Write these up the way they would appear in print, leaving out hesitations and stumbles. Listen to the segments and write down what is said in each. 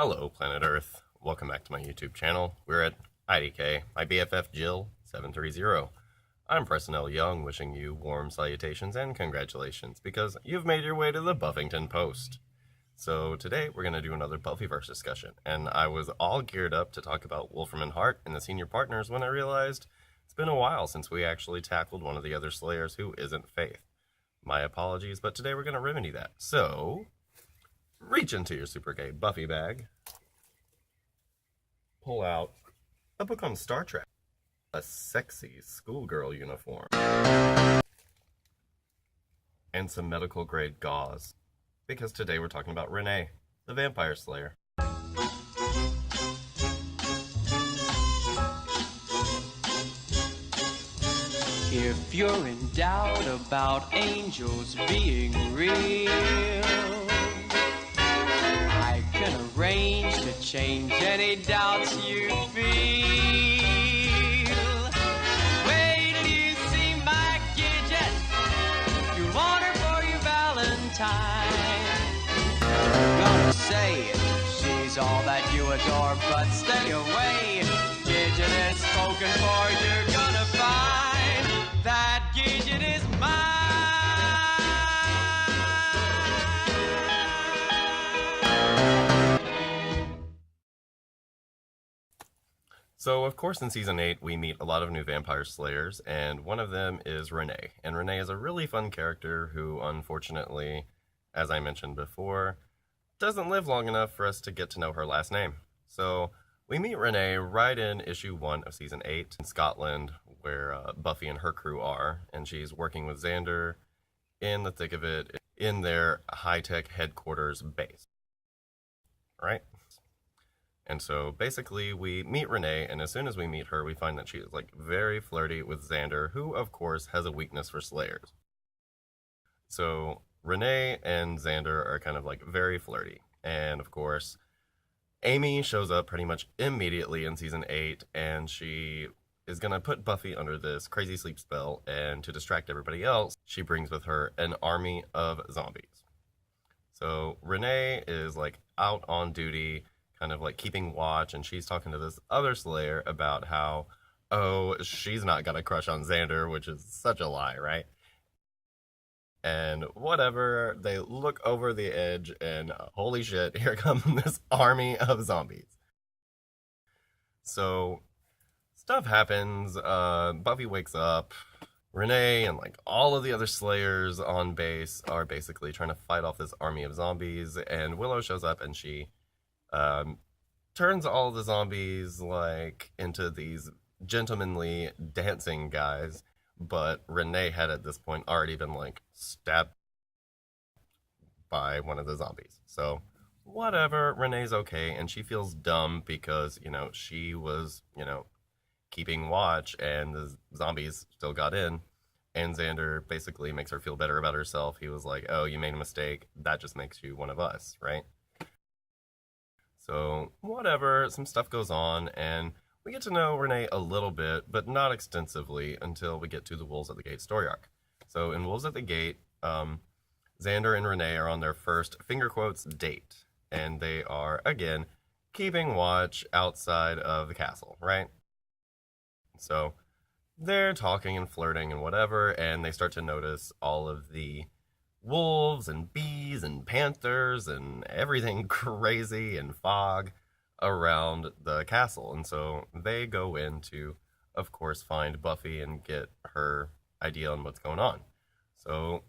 Hello, planet Earth. Welcome back to my YouTube channel. We're at IDK, my BFF Jill 730. I'm Preston Young, wishing you warm salutations and congratulations because you've made your way to the Buffyngton Post. So today we're going to do another Buffyverse discussion, and I was all geared up to talk about Wolfram and Hart and the senior partners when I realized it's been a while since we actually tackled one of the other Slayers who isn't Faith. My apologies, but today we're going to remedy that. So, reach into your super gay Buffy bag, pull out a book on Star Trek, a sexy schoolgirl uniform, and some medical grade gauze, because today we're talking about Renee, the Vampire Slayer. If you're in doubt about angels being real, I can arrange to change any doubts you feel. Wait till you see my Gidget. You'll want her for your Valentine. Gonna say she's all that you adore, but stay away. Gidget is spoken for, you're gonna find that Gidget is mine. So, of course, in Season 8, we meet a lot of new Vampire Slayers, and one of them is Renee. And Renee is a really fun character who, unfortunately, as I mentioned before, doesn't live long enough for us to get to know her last name. So, we meet Renee right in issue 1 of Season 8 in Scotland, where Buffy and her crew are, and she's working with Xander in the thick of it in their high-tech headquarters base. Right? And so basically we meet Renee, and as soon as we meet her, we find that she is like very flirty with Xander, who of course has a weakness for Slayers. So Renee and Xander are kind of like very flirty. And of course, Amy shows up pretty much immediately in Season 8, and she is going to put Buffy under this crazy sleep spell, and to distract everybody else, she brings with her an army of zombies. So Renee is like out on duty, kind of like keeping watch, and she's talking to this other Slayer about how, oh, she's not got a crush on Xander, which is such a lie, right? And whatever, they look over the edge, and holy shit, here comes this army of zombies. So stuff happens, Buffy wakes up, Renee and like all of the other Slayers on base are basically trying to fight off this army of zombies, and Willow shows up and she turns all the zombies like into these gentlemanly dancing guys, but Renee had at this point already been like stabbed by one of the zombies. So whatever, Renee's okay, and she feels dumb because, you know, she was, you know, keeping watch and the zombies still got in, and Xander basically makes her feel better about herself. He was like, oh, you made a mistake, that just makes you one of us, right? So whatever, some stuff goes on, and we get to know Renee a little bit, but not extensively until we get to the Wolves at the Gate story arc. So in Wolves at the Gate, Xander and Renee are on their first, finger quotes, date, and they are, again, keeping watch outside of the castle, right? So they're talking and flirting and whatever, and they start to notice all of the wolves and bees and panthers and everything crazy and fog around the castle. And so they go in to, of course, find Buffy and get her idea on what's going on. So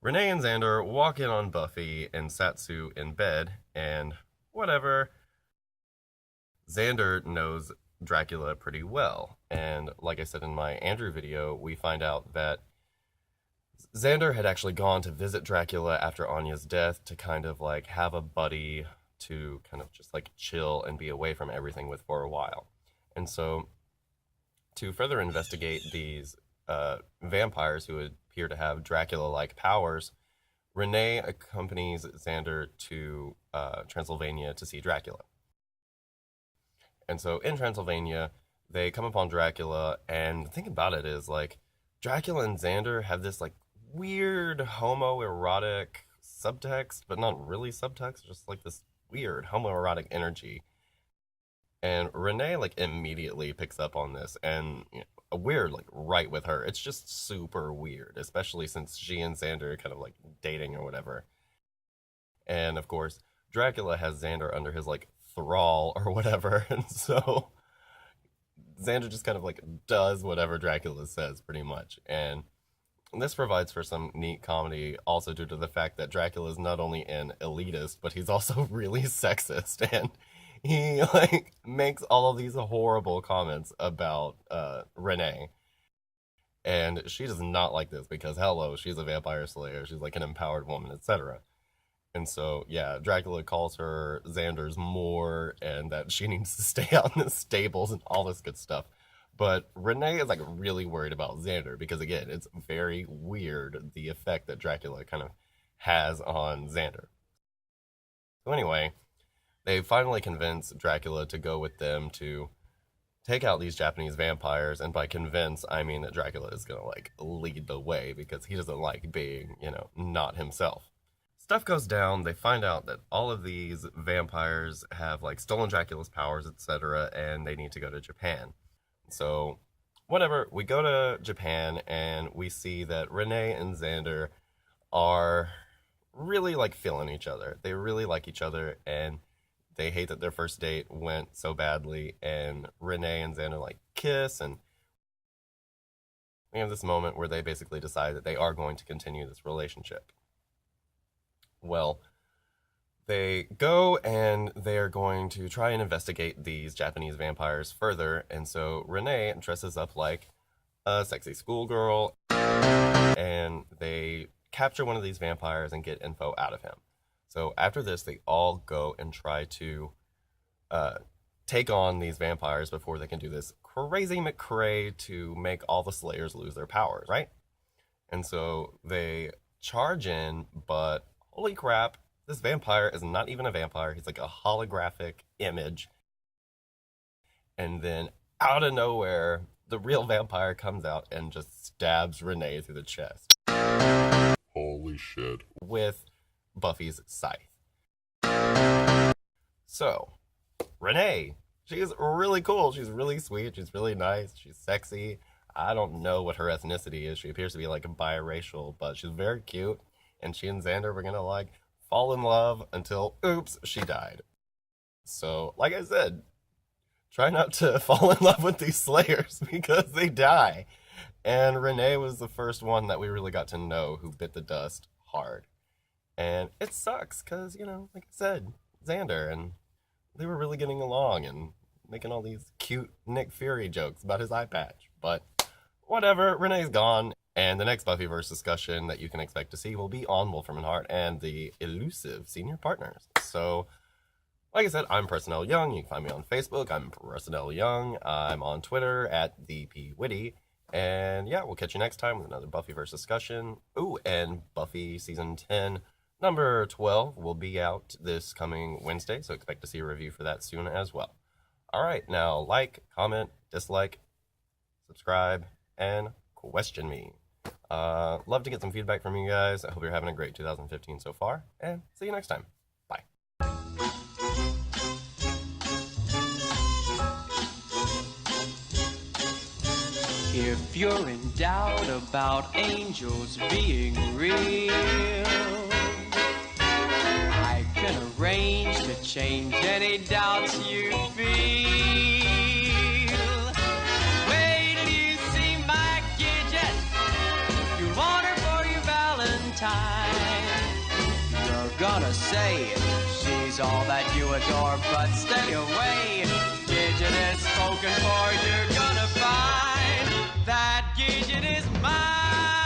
Renee and Xander walk in on Buffy and Satsu in bed, and whatever, Xander knows Dracula pretty well. And like I said in my Andrew video, we find out that Xander had actually gone to visit Dracula after Anya's death to kind of like have a buddy to kind of just like chill and be away from everything with for a while. And so to further investigate these vampires who appear to have Dracula-like powers, Renee accompanies Xander to Transylvania to see Dracula. And so in Transylvania, they come upon Dracula, and the thing about it is, like, Dracula and Xander have this, like, weird homoerotic subtext, but not really subtext, just, like, this weird homoerotic energy. And Renee like immediately picks up on this, and we're like right with her. It's just super weird, especially since she and Xander are kind of like dating or whatever. And of course, Dracula has Xander under his like thrall or whatever, and so Xander just kind of like does whatever Dracula says pretty much. And this provides for some neat comedy, also due to the fact that Dracula is not only an elitist, but he's also really sexist, and he like makes all of these horrible comments about Renee. And she does not like this because hello, she's a vampire slayer, she's like an empowered woman, etc. And so, yeah, Dracula calls her Xander's Moor and that she needs to stay out in the stables and all this good stuff. But Renee is like really worried about Xander because, again, it's very weird the effect that Dracula kind of has on Xander. So anyway, they finally convince Dracula to go with them to take out these Japanese vampires. And by convince, I mean that Dracula is going to like lead the way because he doesn't like being, not himself. Stuff goes down, they find out that all of these vampires have like stolen Dracula's powers, etc., and they need to go to Japan. So, whatever, we go to Japan and we see that Renee and Xander are really like feeling each other. They really like each other and they hate that their first date went so badly, and Renee and Xander like kiss, and we have this moment where they basically decide that they are going to continue this relationship. Well, they go and they're going to try and investigate these Japanese vampires further, and so Renee dresses up like a sexy schoolgirl, and they capture one of these vampires and get info out of him. So after this, they all go and try to take on these vampires before they can do this crazy McCray to make all the Slayers lose their powers, right? And so they charge in, but holy crap, this vampire is not even a vampire. He's like a holographic image. And then out of nowhere, the real vampire comes out and just stabs Renee through the chest. Holy shit. With Buffy's scythe. So, Renee, she is really cool. She's really sweet. She's really nice. She's sexy. I don't know what her ethnicity is. She appears to be like biracial, but she's very cute. And she and Xander were gonna like fall in love until, oops, she died. So, like I said, try not to fall in love with these Slayers because they die. And Renee was the first one that we really got to know who bit the dust hard. And it sucks because, like I said, Xander, and they were really getting along and making all these cute Nick Fury jokes about his eye patch. But whatever, Renee's gone. And the next Buffyverse discussion that you can expect to see will be on Wolfram and Hart and the elusive senior partners. So, like I said, I'm Personnel Young. You can find me on Facebook. I'm Personnel Young. I'm on Twitter at ThePWitty. And yeah, we'll catch you next time with another Buffyverse discussion. Ooh, and Buffy Season 10, number 12 will be out this coming Wednesday, so expect to see a review for that soon as well. All right, now like, comment, dislike, subscribe, and question me. Love to get some feedback from you guys. I hope you're having a great 2015 so far, and see you next time. Bye. If you're in doubt about angels being real, I can arrange to change any doubts you feel. Wait till you see my Gidget. You'll want her for your Valentine. You're gonna say she's all that you adore, but stay away. Gidget is spoken for, you're gonna find that Gidget is mine.